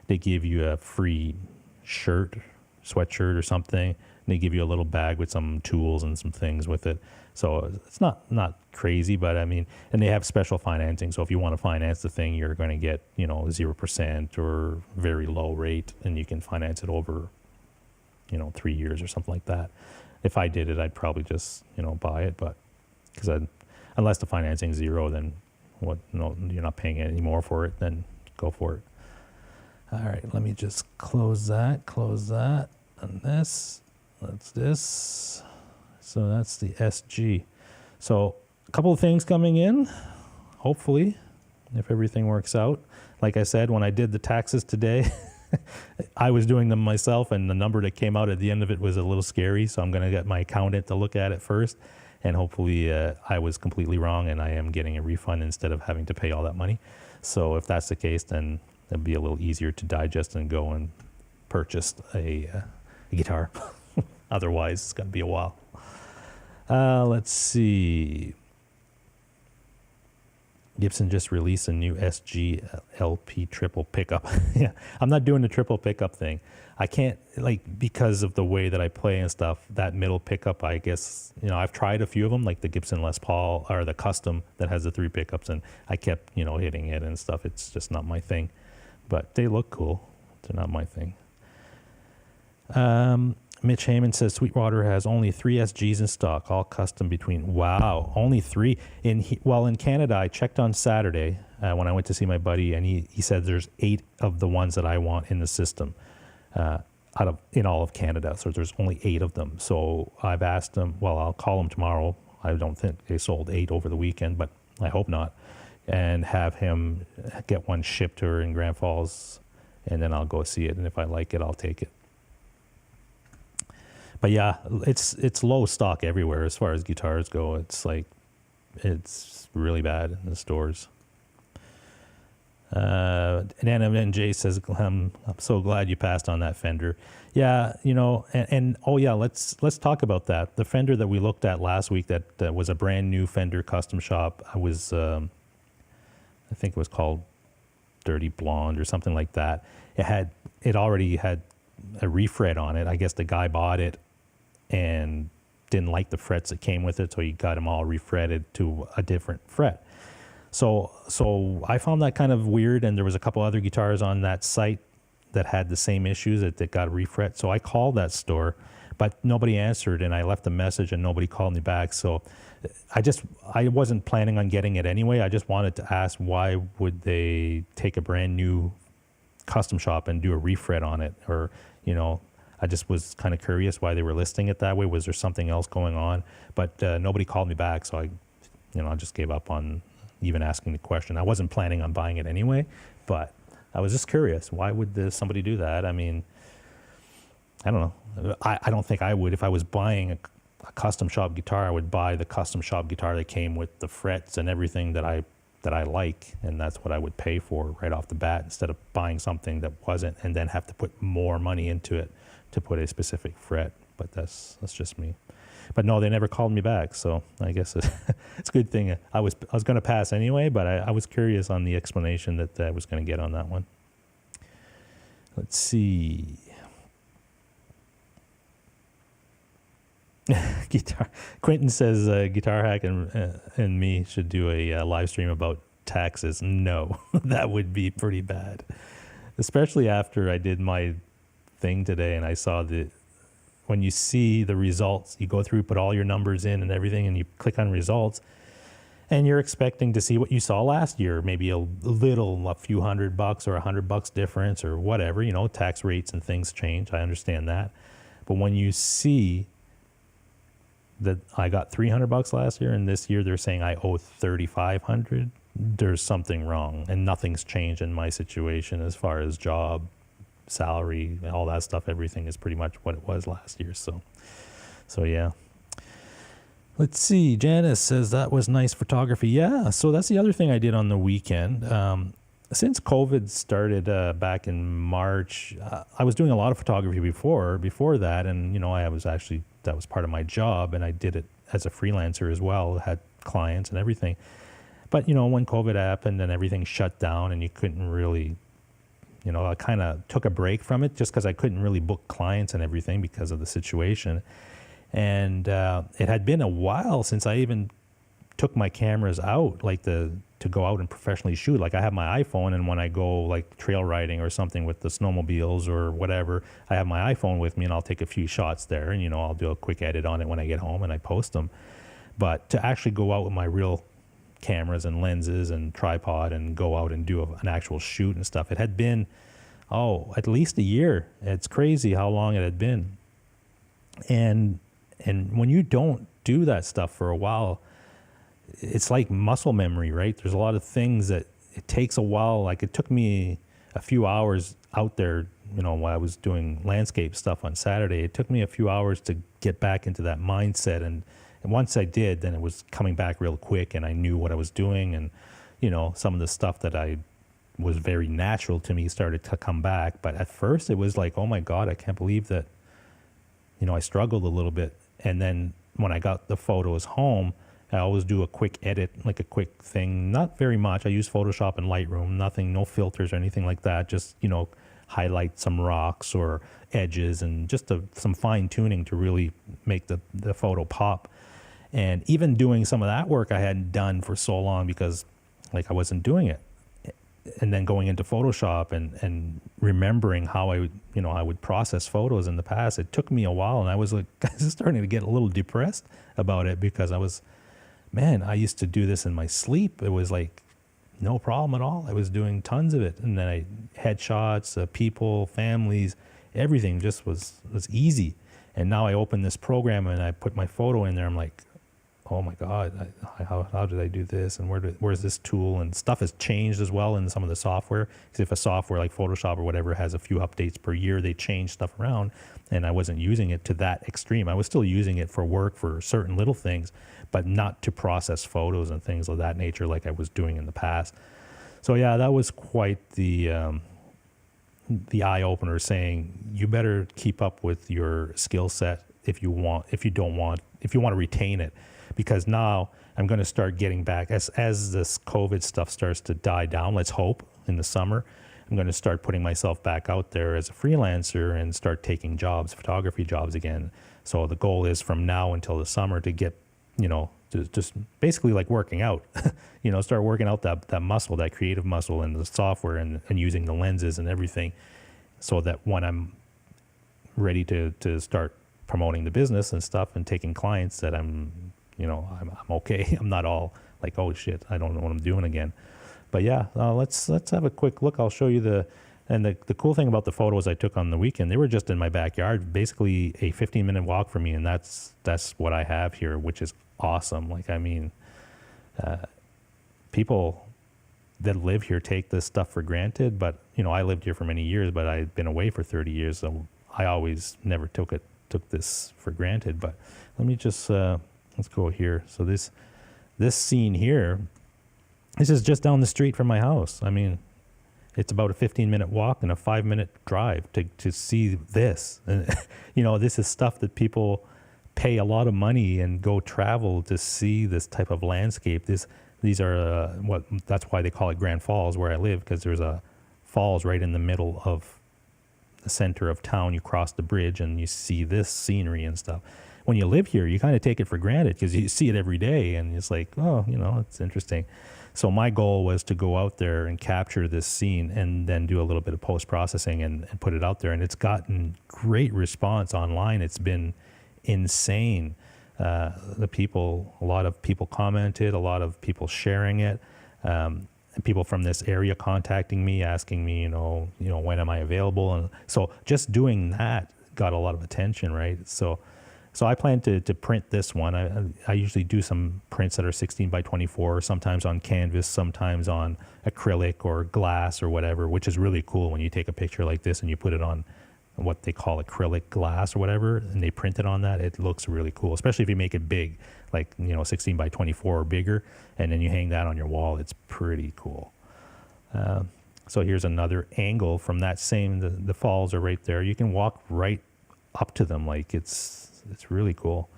They give you a free shirt, sweatshirt or something. And they give you a little bag with some tools and some things with it. So it's not crazy, but I mean, and they have special financing. So if you want to finance the thing, you're going to get, 0% or very low rate, and you can finance it over, 3 years or something like that. If I did it, I'd probably just, buy it, but because unless the financing is zero, then what? No, you're not paying any more for it. Then go for it. All right, let me just close that, and this. That's this. So that's the SG. So a couple of things coming in, hopefully, if everything works out. Like I said, when I did the taxes today, I was doing them myself, and the number that came out at the end of it was a little scary. So I'm going to get my accountant to look at it first, and hopefully I was completely wrong, and I am getting a refund instead of having to pay all that money. So if that's the case, then it'll be a little easier to digest and go and purchase a guitar. Otherwise, it's going to be a while. Let's see. Gibson just released a new SG LP triple pickup. Yeah, I'm not doing the triple pickup thing. I can't, because of the way that I play and stuff, that middle pickup, I guess, I've tried a few of them, like the Gibson Les Paul or the custom that has the 3 pickups, and I kept, hitting it and stuff. It's just not my thing. But they look cool. They're not my thing. Mitch Heyman says Sweetwater has only 3 SGs in stock, all custom between. Wow, only 3. In Canada, I checked on Saturday when I went to see my buddy, and he said there's 8 of the ones that I want in the system in all of Canada. So there's only 8 of them. So I've asked him. Well, I'll call him tomorrow. I don't think they sold 8 over the weekend, but I hope not. And have him get one shipped to her in Grand Falls, and then I'll go see it. And if I like it, I'll take it. But yeah, it's low stock everywhere as far as guitars go. It's really bad in the stores. And NJ says, I'm so glad you passed on that Fender. Yeah, and oh yeah, let's talk about that. The Fender that we looked at last week that was a brand new Fender custom shop. I think it was called Dirty Blonde or something like that. It already had a refret on it. I guess the guy bought it and didn't like the frets that came with it, so he got them all refretted to a different fret. So I found that kind of weird, and there was a couple other guitars on that site that had the same issues that got refret. So I called that store, but nobody answered, and I left a message and nobody called me back. So I wasn't planning on getting it anyway. I just wanted to ask, why would they take a brand new custom shop and do a refret on it? Or, I just was kind of curious why they were listing it that way. Was there something else going on? But nobody called me back, so I just gave up on even asking the question. I wasn't planning on buying it anyway, but I was just curious. Why would somebody do that? I mean, I don't know. I don't think I would. If I was buying a custom shop guitar, I would buy the custom shop guitar that came with the frets and everything that I like, and that's what I would pay for right off the bat, instead of buying something that wasn't and then have to put more money into it to put a specific fret. But that's just me. But no, they never called me back, so I guess it's a good thing. I was going to pass anyway, but I was curious on the explanation that I was going to get on that one. Let's see. Guitar. Quentin says Guitar Hack and me should do a live stream about taxes. No, that would be pretty bad, especially after I did my thing today and I saw when you see the results, you go through, put all your numbers in and everything, and you click on results, and you're expecting to see what you saw last year, maybe a few $100 or $100 difference or whatever. Tax rates and things change. I understand that, but when you see that I got $300 last year, and this year they're saying I owe $3,500. There's something wrong, and nothing's changed in my situation as far as job, salary, all that stuff. Everything is pretty much what it was last year. So yeah. Let's see. Janice says that was nice photography. Yeah. So that's the other thing I did on the weekend. Since COVID started back in March, I was doing a lot of photography before that, and I was actually, that was part of my job, and I did it as a freelancer as well. Had clients and everything. But when COVID happened and everything shut down, and you couldn't really, I kind of took a break from it just because I couldn't really book clients and everything because of the situation. And it had been a while since I even took my cameras out, to go out and professionally shoot. Like I have my iPhone, and when I go like trail riding or something with the snowmobiles or whatever, I have my iPhone with me, and I'll take a few shots there, and I'll do a quick edit on it when I get home and I post them. But to actually go out with my real cameras and lenses and tripod and go out and do an actual shoot and stuff, it had been at least a year. It's crazy how long it had been. And when you don't do that stuff for a while, it's like muscle memory, right? There's a lot of things that it takes a while. Like it took me a few hours out there, while I was doing landscape stuff on Saturday. It took me a few hours to get back into that mindset. And once I did, then it was coming back real quick, and I knew what I was doing. And, some of the stuff that I was very natural to me started to come back. But at first it was like, oh my God, I can't believe that, I struggled a little bit. And then when I got the photos home, I always do a quick edit, like a quick thing, not very much. I use Photoshop and Lightroom, no filters or anything like that. Just, highlight some rocks or edges and just some fine tuning to really make the photo pop. And even doing some of that work I hadn't done for so long because I wasn't doing it. And then going into Photoshop and remembering how I would process photos in the past, it took me a while, and I was starting to get a little depressed about it because I used to do this in my sleep. It was like no problem at all. I was doing tons of it, and then headshots, people, families, everything just was easy. And now I open this program and I put my photo in there. I'm like, oh my God, how did I do this? And where's this tool? And stuff has changed as well in some of the software. Because if a software like Photoshop or whatever has a few updates per year, they change stuff around. And I wasn't using it to that extreme. I was still using it for work for certain little things, but not to process photos and things of that nature like I was doing in the past. So yeah, that was quite the eye opener, saying you better keep up with your skill set if you want to retain it. Because now I'm going to start getting back as this COVID stuff starts to die down. Let's hope in the summer, I'm going to start putting myself back out there as a freelancer and start taking photography jobs again. So the goal is from now until the summer to get, to just basically like working out, start working out that muscle, that creative muscle, and the software and using the lenses and everything, so that when I'm ready to start promoting the business and stuff and taking clients, that I'm okay. I'm not all like, oh shit, I don't know what I'm doing again. But yeah, let's have a quick look. I'll show you the cool thing about the photos I took on the weekend. They were just in my backyard, basically a 15-minute walk from me, and that's what I have here, which is awesome. People that live here take this stuff for granted, but I lived here for many years, but I've been away for 30 years, so I always never took this for granted. But let me just let's go here. So this scene here, this is just down the street from my house. I mean, it's about a 15-minute walk and a 5-minute drive to see this. And, this is stuff that people pay a lot of money and go travel to see this type of landscape. These are that's why they call it Grand Falls where I live, because there's a falls right in the middle of the center of town. You cross the bridge and you see this scenery and stuff. When you live here, you kind of take it for granted because you see it every day, and it's like, oh, it's interesting. So my goal was to go out there and capture this scene and then do a little bit of post-processing and put it out there. And it's gotten great response online. It's been insane. A lot of people commented, a lot of people sharing it, and people from this area contacting me, asking me, when am I available? And so just doing that got a lot of attention, right? So So I plan to print this one. I usually do some prints that are 16 by 24, sometimes on canvas, sometimes on acrylic or glass or whatever, which is really cool when you take a picture like this and you put it on what they call acrylic glass or whatever, and they print it on that. It looks really cool, especially if you make it big, like 16 by 24 or bigger, and then you hang that on your wall. It's pretty cool. So here's another angle from that same. The falls are right there. You can walk right up to them, like it's really cool.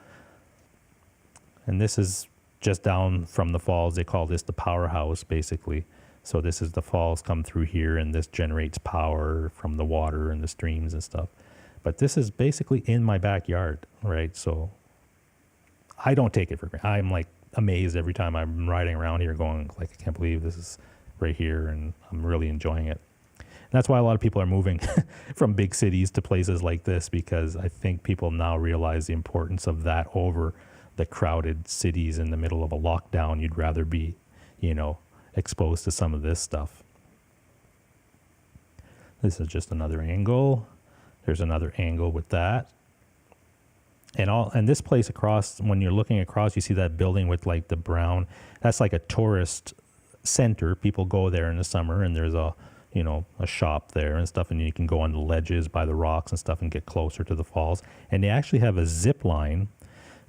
And this is just down from the falls. They call this the powerhouse, basically. So this is the falls come through here, and this generates power from the water and the streams and stuff. But this is basically in my backyard, right? So I don't take it for granted. I'm like amazed every time I'm riding around here going like, I can't believe this is right here, and I'm really enjoying it. And that's why a lot of people are moving from big cities to places like this, because I think people now realize the importance of that over the crowded cities in the middle of a lockdown. You'd rather be, exposed to some of this stuff. This is just another angle. There's another angle with that. And this place across, when you're looking across, you see that building with like the brown. That's like a tourist center. People go there in the summer, and there's a shop there and stuff, and you can go on the ledges by the rocks and stuff and get closer to the falls. And they actually have a zip line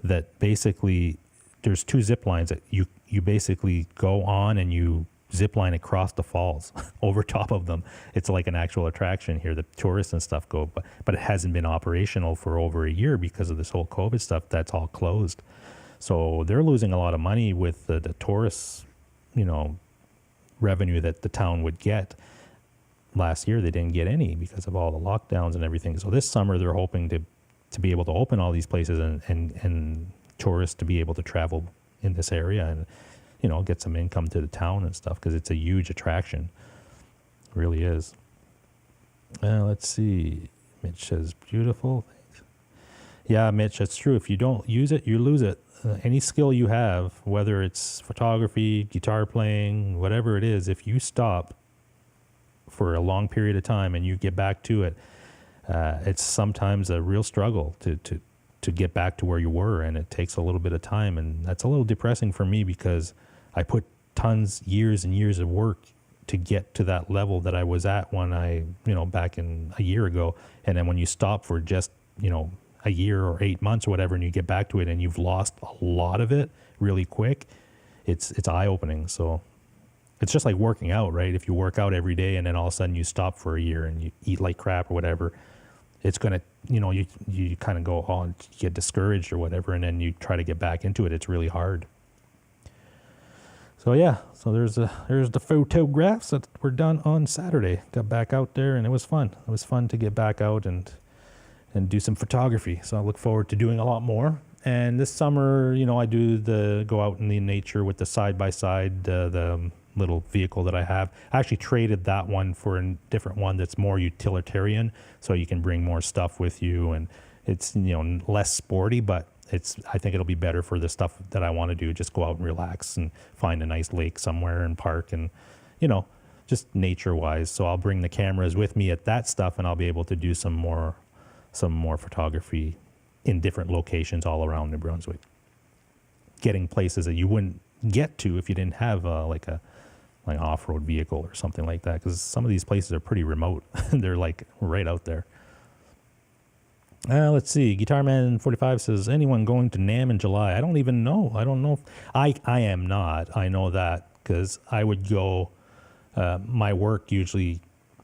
that basically, there's 2 zip lines that you basically go on, and you zip line across the falls over top of them. It's like an actual attraction here. The tourists and stuff go, but it hasn't been operational for over a year because of this whole COVID stuff. That's all closed. So they're losing a lot of money with the tourists, revenue that the town would get. Last year, they didn't get any because of all the lockdowns and everything. So this summer, they're hoping to be able to open all these places and tourists to be able to travel in this area and, get some income to the town and stuff, because it's a huge attraction. It really is. Let's see. Mitch says, beautiful. Thanks. Yeah, Mitch, that's true. If you don't use it, you lose it. Any skill you have, whether it's photography, guitar playing, whatever it is, if you stop for a long period of time and you get back to it, it's sometimes a real struggle to get back to where you were, and it takes a little bit of time. And that's a little depressing for me, because I put years and years of work to get to that level that I was at when I, back in a year ago. And then when you stop for just, a year or 8 months or whatever, and you get back to it and you've lost a lot of it really quick, it's eye-opening. So it's just like working out, right? If you work out every day and then all of a sudden you stop for a year and you eat like crap or whatever, it's going to, you kind of go on, get discouraged or whatever, and then you try to get back into it. It's really hard. So yeah, so there's the photographs that were done on Saturday. Got back out there, and it was fun. It was fun to get back out and do some photography. So I look forward to doing a lot more. And this summer, I do go out in the nature with the side-by-side, the little vehicle that I have. I actually traded that one for a different one that's more utilitarian, so you can bring more stuff with you, and it's less sporty, but I think it'll be better for the stuff that I want to do. Just go out and relax and find a nice lake somewhere and park, and just nature-wise. So I'll bring the cameras with me at that stuff, and I'll be able to do some more photography in different locations all around New Brunswick, getting places that you wouldn't get to if you didn't have like an off-road vehicle or something like that, because some of these places are pretty remote. They're like right out there. Let's see. Guitarman 45 says, anyone going to NAMM in July? I don't even know. I don't know if I am not. I know that because I would go. My work usually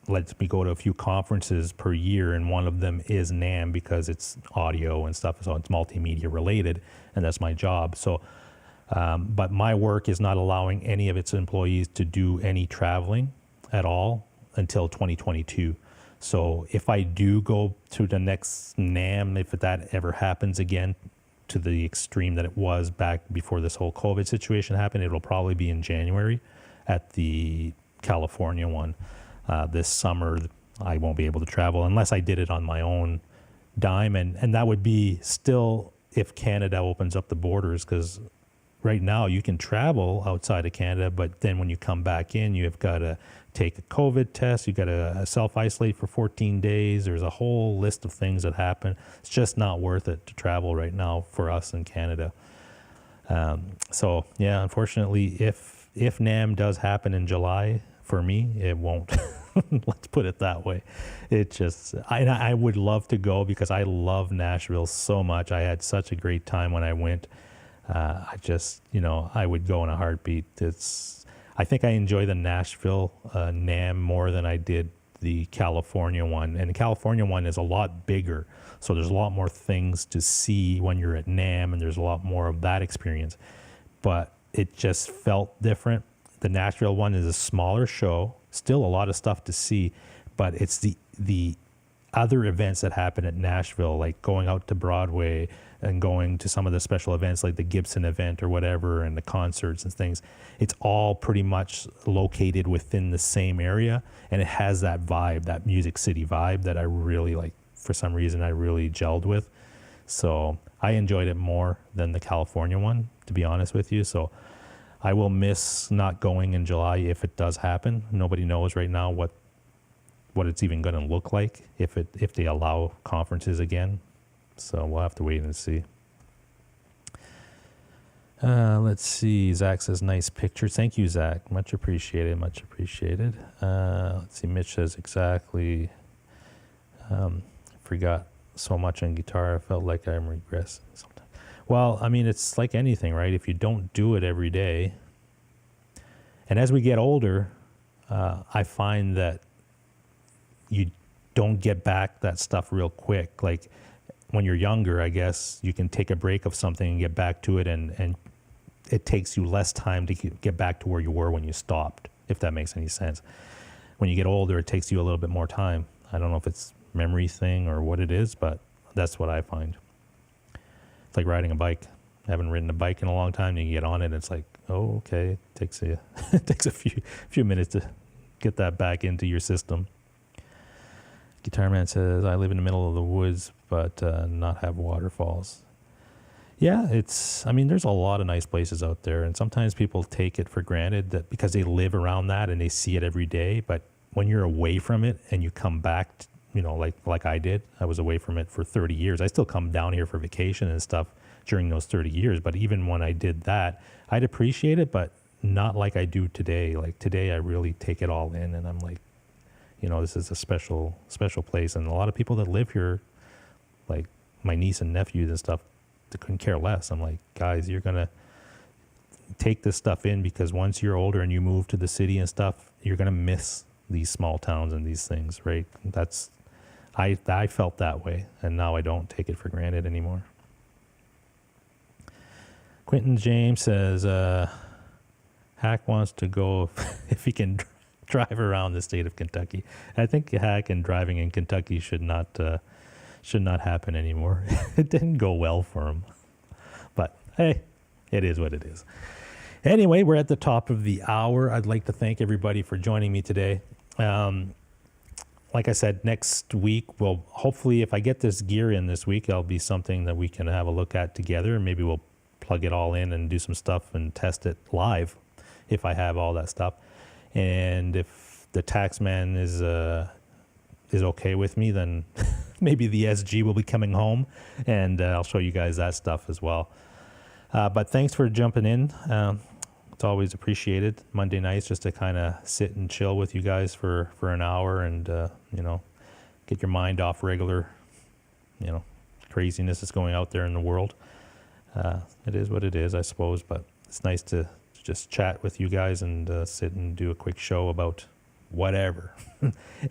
lets me go to a few conferences per year, and one of them is NAMM because it's audio and stuff, so it's multimedia related, and that's my job. So, but my work is not allowing any of its employees to do any traveling at all until 2022. So if I do go to the next NAMM, if that ever happens again to the extreme that it was back before this whole COVID situation happened, it'll probably be in January at the California one. This summer, I won't be able to travel unless I did it on my own dime. And that would be still if Canada opens up the borders, because right now you can travel outside of Canada, but then when you come back in, you have got to take a COVID test. You got to self-isolate for 14 days. There's a whole list of things that happen. It's just not worth it to travel right now for us in Canada. So yeah, unfortunately, if NAMM does happen in July, for me, it won't. Let's put it that way. It just, I would love to go because I love Nashville so much. I had such a great time when I went. I just, I would go in a heartbeat. I think I enjoy the Nashville NAMM more than I did the California one. And the California one is a lot bigger. So there's a lot more things to see when you're at NAMM, and there's a lot more of that experience. But it just felt different. The Nashville one is a smaller show, still a lot of stuff to see, but it's the other events that happen at Nashville, like going out to Broadway and going to some of the special events like the Gibson event or whatever, and the concerts and things. It's all pretty much located within the same area, and it has that vibe, that Music City vibe that I really like. For some reason, I really gelled with. So I enjoyed it more than the California one, to be honest with you. So I will miss not going in July if it does happen. Nobody knows right now what it's even going to look like if they allow conferences again. So we'll have to wait and see. Let's see. Zach says, nice pictures. Thank you, Zach. Much appreciated. Much appreciated. Let's see. Mitch says, exactly. Forgot so much on guitar. I felt like I'm regressing sometimes. Well, I mean, it's like anything, right? If you don't do it every day, and as we get older, I find that you don't get back that stuff real quick. Like when you're younger, I guess you can take a break of something and get back to it, and it takes you less time to get back to where you were when you stopped, if that makes any sense. When you get older, it takes you a little bit more time. I don't know if it's memory thing or what it is, but that's what I find. It's like riding a bike. I haven't ridden a bike in a long time. You get on it, and it's like, oh, okay. It takes a few minutes to get that back into your system. Guitar Man says, I live in the middle of the woods, but not have waterfalls. Yeah, there's a lot of nice places out there, and sometimes people take it for granted that because they live around that and they see it every day. But when you're away from it and you come back, like I did, I was away from it for 30 years. I still come down here for vacation and stuff during those 30 years. But even when I did that, I'd appreciate it, but not like I do today. Like today, I really take it all in, and I'm like, this is a special place. And a lot of people that live here, like my niece and nephews and stuff, they couldn't care less. I'm like, guys, you're going to take this stuff in, because once you're older and you move to the city and stuff, you're going to miss these small towns and these things, right? I felt that way, and now I don't take it for granted anymore. Quentin James says, Hack wants to go if he can drive around the state of Kentucky. I think Hack and driving in Kentucky should not happen anymore. It didn't go well for him. But hey, it is what it is. Anyway, we're at the top of the hour. I'd like to thank everybody for joining me today. Like I said, next week, well, hopefully if I get this gear in this week, it'll be something that we can have a look at together. Maybe we'll plug it all in and do some stuff and test it live if I have all that stuff. And if the Taxman is okay with me, then maybe the SG will be coming home, and I'll show you guys that stuff as well. But thanks for jumping in. It's always appreciated. Monday nights, just to kind of sit and chill with you guys for an hour and, get your mind off regular, craziness that's going out there in the world. It is what it is, I suppose, but it's nice to just chat with you guys and sit and do a quick show about whatever.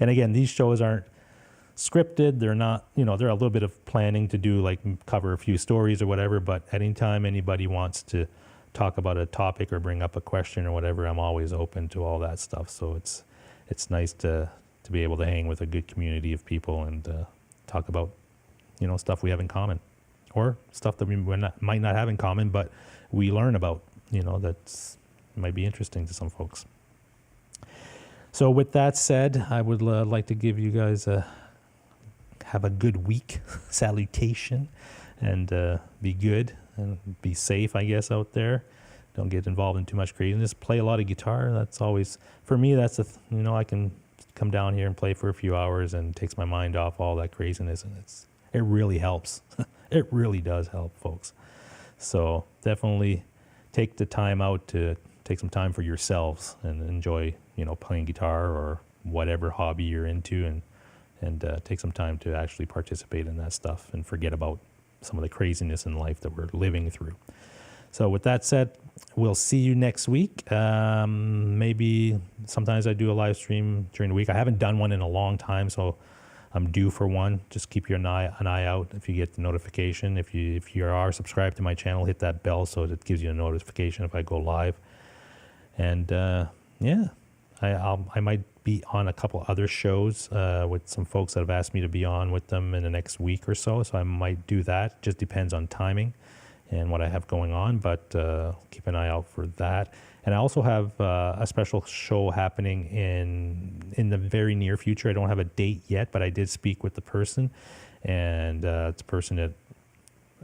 And again, these shows aren't scripted. They're not, they're a little bit of planning to do, like cover a few stories or whatever, but anytime anybody wants to talk about a topic or bring up a question or whatever, I'm always open to all that stuff. So it's nice to be able to hang with a good community of people and talk about, stuff we have in common, or stuff that we might not have in common, but we learn about, that might be interesting to some folks. So with that said, I would like to give you guys have a good week salutation, and be good and be safe, I guess, out there. Don't get involved in too much craziness. Play a lot of guitar. That's always, for me, that's I can come down here and play for a few hours and takes my mind off all that craziness, and it really helps. It really does help, folks. So definitely take the time out to take some time for yourselves and enjoy, playing guitar or whatever hobby you're into, and take some time to actually participate in that stuff and forget about some of the craziness in life that we're living through. So with that said, we'll see you next week. Maybe sometimes I do a live stream during the week. I haven't done one in a long time, so I'm due for one. Just keep an eye out if you get the notification. If you are subscribed to my channel, hit that bell so it gives you a notification if I go live. And I might be on a couple other shows with some folks that have asked me to be on with them in the next week or so. So I might do that. Just depends on timing and what I have going on, but keep an eye out for that. And I also have a special show happening in the very near future. I don't have a date yet, but I did speak with the person, and it's a person that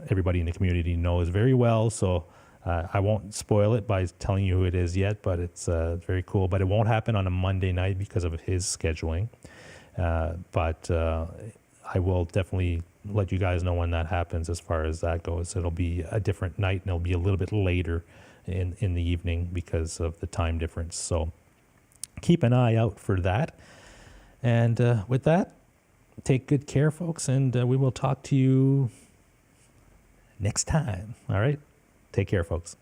everybody in the community knows very well. So I won't spoil it by telling you who it is yet, but it's very cool. But it won't happen on a Monday night because of his scheduling. But I will definitely let you guys know when that happens as far as that goes. It'll be a different night, and it'll be a little bit later in the evening because of the time difference. So keep an eye out for that. And with that, take good care, folks, and we will talk to you next time. All right? Take care, folks.